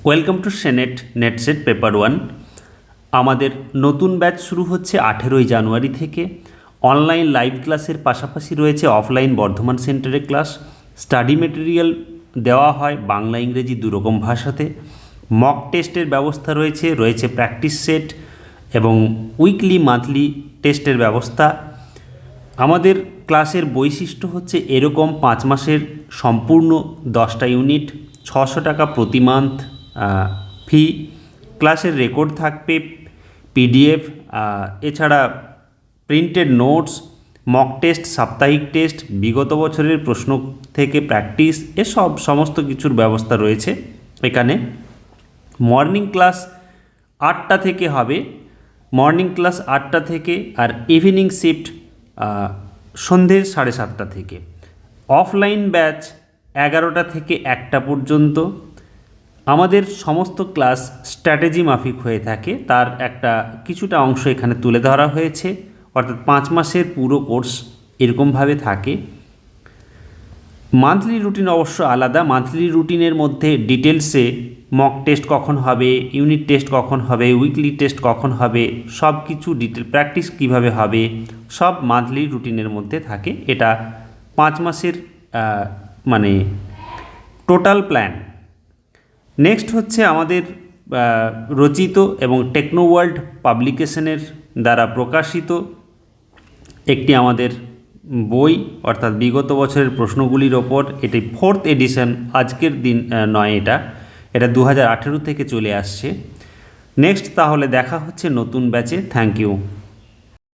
Welcome to senate NET SET paper 1। আমাদের নতুন batch শুরু হচ্ছে 18ই জানুয়ারি থেকে। অনলাইন লাইভ ক্লাসের পাশাপাশি রয়েছে অফলাইন বর্ধমান সেন্টারে ক্লাস। স্টাডি মেটেরিয়াল দেওয়া হয় বাংলা ইংরেজি দুরকম ভাষাতে। মক টেস্টের ব্যবস্থা রয়েছে প্র্যাকটিস সেট এবং উইকলি মান্থলি টেস্টের ব্যবস্থা। আমাদের ক্লাসের বৈশিষ্ট্য হচ্ছে এরকম 5 মাসের সম্পূর্ণ 10টা ইউনিট, 600 টাকা প্রতি মান্থ ফি। ক্লাসের রেকর্ড থাকবে, পিডিএফ, এছাড়া প্রিন্টেড নোটস, মক টেস্ট, সাপ্তাহিক টেস্ট, বিগত বছরের প্রশ্ন থেকে প্র্যাকটিস, এসব সমস্ত কিছুর ব্যবস্থা রয়েছে এখানে। মর্নিং ক্লাস 8টা থেকে হবে, মর্নিং ক্লাস 8টা থেকে, আর ইভিনিং শিফট সন্ধ্যে 7:30টা থেকে। অফলাইন ব্যাচ 11টা থেকে 1টা পর্যন্ত। আমাদের সমস্ত ক্লাস স্ট্র্যাটেজি মাফিক হয়ে থাকে, তার কিছুটা অংশ এখানে তুলে ধরা হয়েছে। অর্থাৎ 5 মাসের পুরো কোর্স এরকমভাবে থাকে। মান্থলি রুটিন অবশ্য আলাদা। মান্থলি রুটিনের মধ্যে ডিটেলসে মক টেস্ট কখন হবে, ইউনিট টেস্ট কখন হবে, উইকলি টেস্ট কখন হবে, সব কিছু ডিটেল, প্র্যাকটিস কীভাবে হবে, সব মান্থলি রুটিনের মধ্যে থাকে। এটা 5 মাসের মানে টোটাল প্ল্যান। নেক্সট হচ্ছে আমাদের রচিত এবং টেকনো ওয়ার্ল্ড পাবলিকেশনের দ্বারা প্রকাশিত একটি আমাদের বই, অর্থাৎ বিগত বছরের প্রশ্নগুলির ওপর। এটি 4th এডিশন, আজকের দিন নয়, এটা 2018 থেকে চলে আসছে। নেক্সট তাহলে দেখা হচ্ছে নতুন ব্যাচে। Thank you.